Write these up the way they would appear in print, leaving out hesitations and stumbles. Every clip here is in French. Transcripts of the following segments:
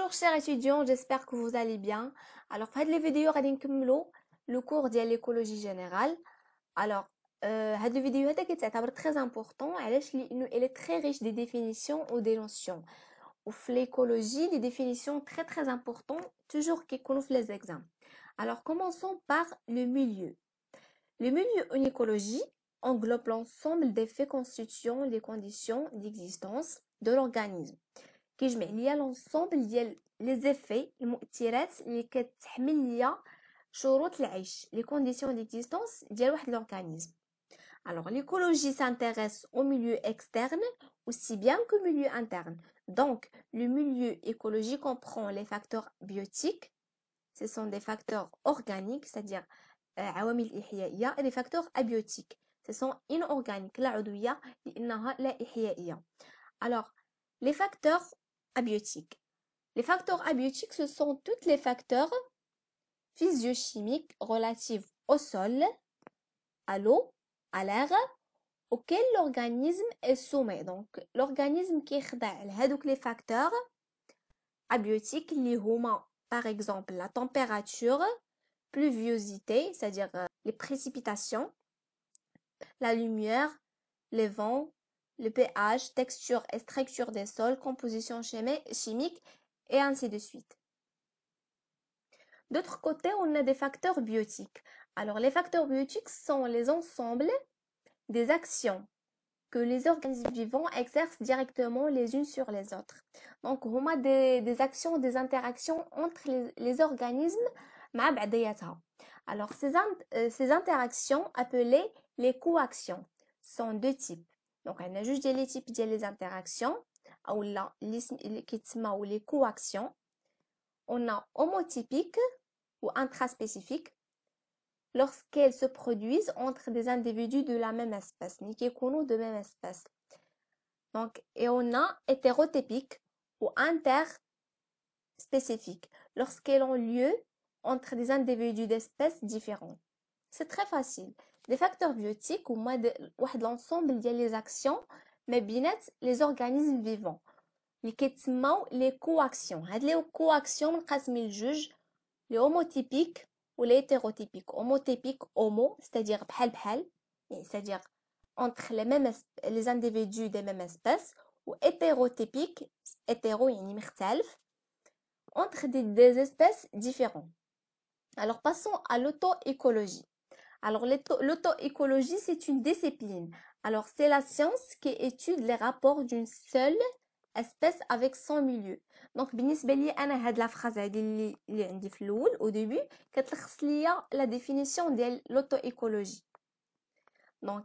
Bonjour chers étudiants, j'espère que vous allez bien. Alors, في هذه الفيديو غادي نكملوا لو كور ديال l'écologie générale. Alors, هذا الفيديو هذا كيتعتبر très important علاش لانه il est très riche des définitions ou des notions. وفي l'écologie, les définitions très importantes toujours كيكونوا في les examens. Alors, commençons par le milieu. Le milieu en écologie englobe l'ensemble des faits constituant les conditions d'existence de l'organisme. كيجمع ليا لونسومبل ديال لي زيفي المؤثرات اللي كتحمل ليا شروط العيش لي كونديسيون ديكزيستونس ديال واحد لورغانيزم. Alors l'écologie s'intéresse au milieu externe aussi bien que milieu interne. Donc le milieu écologique comprend les facteurs biotiques, ce sont des facteurs organiques, c'est-à-dire عوامل إحيائية, et les facteurs abiotiques, ce sont inorganiques, لا عضوية لأنها لا إحيائية. Alors les facteurs abiotiques. Les facteurs abiotiques, ce sont tous les facteurs physiochimiques relatifs au sol, à l'eau, à l'air, auxquels l'organisme est soumis. Donc, l'organisme qui est les facteurs abiotiques, les huma, par exemple, la température, pluviosité, c'est-à-dire les précipitations, la lumière, les vents, le pH, texture et structure des sols, composition chimique, et ainsi de suite. D'autre côté, on a des facteurs biotiques. Alors, les facteurs biotiques sont les ensembles des actions que les organismes vivants exercent directement les unes sur les autres. Donc, on a des actions, des interactions entre les organismes. Alors, ces interactions appelées les coactions sont deux types. Donc, on a juste les types des interactions ou les coactions. On a homotypiques ou intraspécifiques lorsqu'elles se produisent entre des individus de la même espèce, de même espèce. Donc, et on a hétérotypiques ou interspécifiques lorsqu'elles ont lieu entre des individus d'espèces différentes. C'est très facile. Les facteurs biotiques ou l'ensemble des actions mais bien les organismes vivants. Les coactions. Les coactions منقسمين لجوج les homotypiques ou les hétérotypiques. Homotypiques, homo, c'est-à-dire بحال, c'est-à-dire entre les individus des mêmes espèces, ou hétérotypiques, hétéro يعني مختلف, entre des espèces différentes. Alors passons à l'auto-écologie. Alors l'auto-écologie, c'est une discipline. Alors c'est la science qui étudie les rapports d'une seule espèce avec son milieu. Donc بالنسبه لي انا هاد لا فراز هادي اللي عندي في الاول au début كتلخص ليا la définition ديال l'auto-écologie. Donc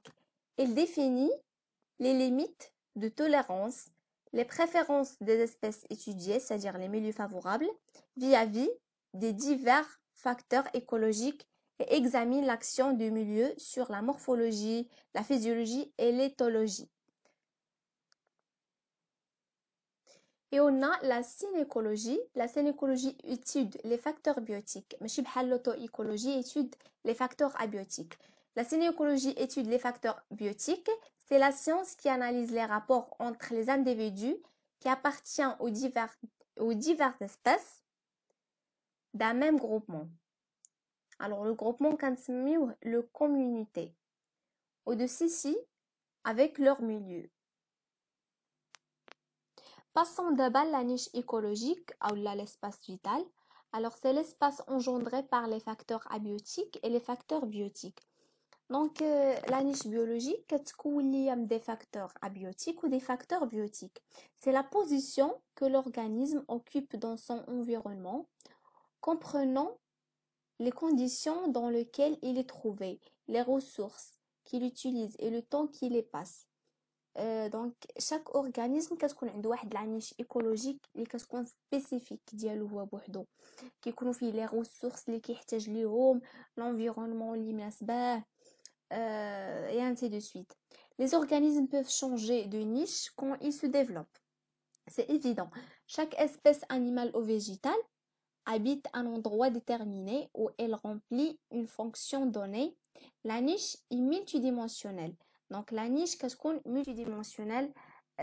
elle définit les limites de tolérance, les préférences des espèces étudiées, c'est-à-dire les milieux favorables vis-à-vis des divers facteurs écologiques et examine l'action du milieu sur la morphologie, la physiologie et l'éthologie. Et on a la synécologie. La synécologie étude les facteurs biotiques. Mais l'auto-écologie étude les facteurs abiotiques. La synécologie étude les facteurs biotiques. C'est la science qui analyse les rapports entre les individus qui appartiennent aux diverses espèces d'un même groupement. Alors, le groupement كنسميوه le communauté. Au-dessus ici, avec leur milieu. Passons d'abord à la niche écologique, ou l'espace vital. Alors, c'est l'espace engendré par les facteurs abiotiques et les facteurs biotiques. Donc, la niche biologique, il y a des facteurs abiotiques ou des facteurs biotiques. C'est la position que l'organisme occupe dans son environnement, comprenant les conditions dans lesquelles il est trouvé, les ressources qu'il utilise et le temps qu'il les passe. Donc chaque organisme كتكون عنده واحد لا نيش ايكولوجيك اللي كتكون سبيسيفيك ديالو هو بوحدو كيكونوا فيه لي ريسورس اللي كيحتاج ليهم l'environnement اللي مناسباه et ainsi de suite. Les organismes peuvent changer de niche quand ils se développent. C'est évident. Chaque espèce animale ou végétale habite un endroit déterminé où elle remplit une fonction donnée. La niche est multidimensionnelle. Donc la niche كتكون multidimensionnelle.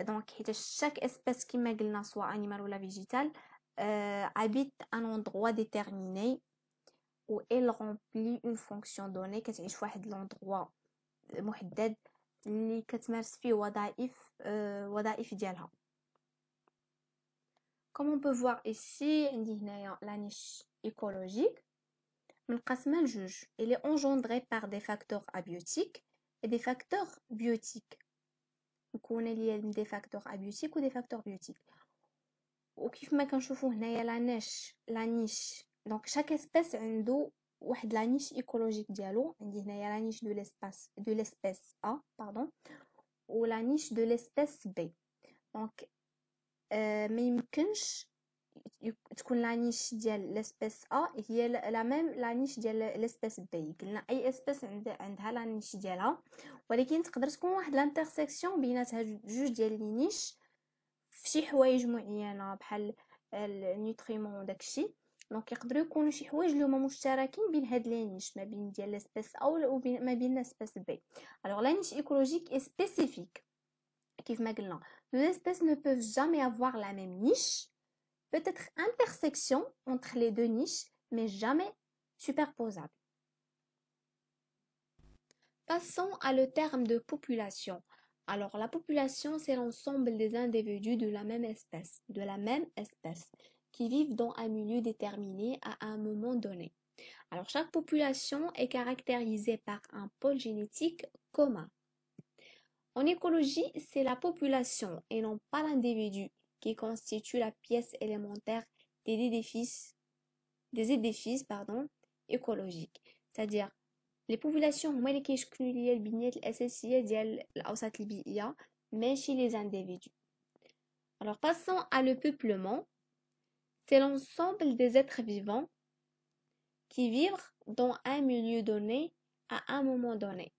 Donc chaque espèce qui قلنا soit animal ou la végétale habite un endroit déterminé où elle remplit une fonction donnée كتعيش في واحد l'endroit محدد اللي كتمارس فيه وظائف ديالها. Comme on peut voir ici عندي هنايا la niche écologique منقسمة لجوج. Elle est engendrée par des facteurs abiotiques et des facteurs biotiques. مكونة ليا من des facteurs abiotiques ou des facteurs biotiques. وكيف ما كنشوفوا هنايا لا نيش دونك شاك اسبيس عنده واحد لا نيش ايكولوجيك ديالو. عندي هنايا لا نيش دو ليسبيس ا باردون و لا نيش دو ليسبيس بي. دونك ما يمكنش تكون لا نيش ديال ليسبيس ا هي لا ميم لا نيش ديال ليسبيس بي. قلنا اي اسبيس عندها لا نيش ديالها، ولكن تقدر تكون واحد لانترسيكسيون بيناتها جوج ديال لي نيش فشي حوايج معينه بحال النيوتريمون داكشي. دونك يقدروا يكونوا شي حوايج اللي هما مشتركين بين هاد لي نيش ما بين ديال لاسبيس او ما بين لاسبيس بي. الوغ لا niche écologique est spécifique. كيف ما قلنا les espèces ne peuvent jamais avoir la même niche, peut-être intersection entre les deux niches mais jamais superposable. Passons à le terme de population. Alors la population, c'est l'ensemble des individus de la même espèce qui vivent dans un milieu déterminé à un moment donné. Alors chaque population est caractérisée par un pôle génétique commun. En écologie, c'est la population et non pas l'individu qui constitue la pièce élémentaire des édifices écologiques. C'est-à-dire les populations هما اللي كيشكلوا ليا البنيات الأساسية ديال الأوساط البيئية ماشي les individus. Alors passons à le peuplement. C'est l'ensemble des êtres vivants qui vivent dans un milieu donné à un moment donné.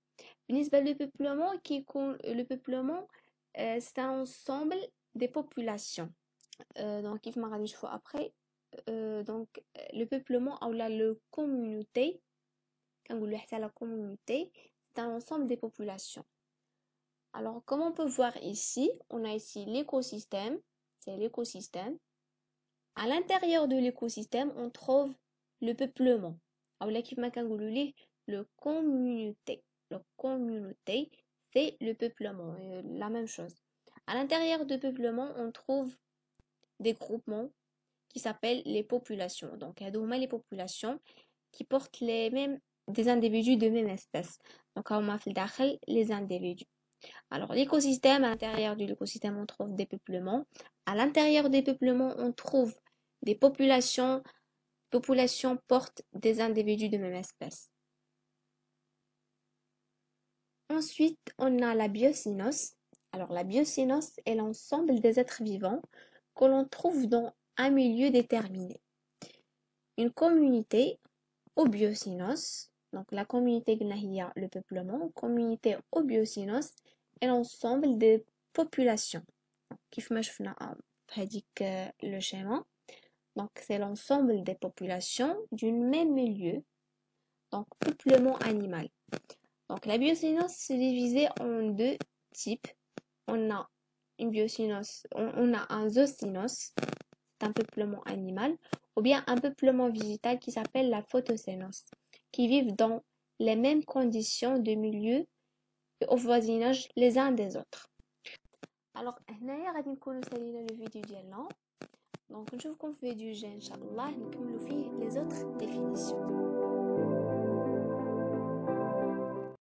بالنسبة للpeuplement le peuplement c'est un ensemble des populations. Donc كيف ما غادي نشوفوا après donc le peuplement ou la communauté كنقولوا حتى la communauté c'est un ensemble des populations. Alors comme on peut voir ici, on a ici l'écosystème, c'est l'écosystème. À l'intérieur de l'écosystème, on trouve le peuplement. ou là كيف ما كنقولوا ليه le communauté. La communauté, c'est le peuplement, la même chose. À l'intérieur du peuplement, on trouve des groupements qui s'appellent les populations. Donc, il y a les populations qui portent des individus de même espèce. Donc, on a fait les individus. Alors, l'écosystème, à l'intérieur de l'écosystème, on trouve des peuplements. À l'intérieur des peuplements, on trouve des populations. Populations portent des individus de même espèce. Ensuite, on a la biocénose. Alors, la biocénose est l'ensemble des êtres vivants que l'on trouve dans un milieu déterminé. Une communauté au biocénose, donc la communauté gnahia, le peuplement, communauté au biocénose est l'ensemble des populations. Kif ma shfna bhadik le schéma. Donc, c'est l'ensemble des populations d'un même milieu, donc peuplement animal. Donc la biocénose c'est divisé en deux types. On a une biocénose, on a un zoocénose, c'est un peuplement animal, ou bien un peuplement végétal qui s'appelle la photocénose, qui vivent dans les mêmes conditions de milieu et au voisinage les uns des autres. Alors هنايا غادي نكونوا سالينا الفيديو ديالنا. Donc نشوفكم في فيديو جاي ان شاء الله نكملوا فيه les autres définitions.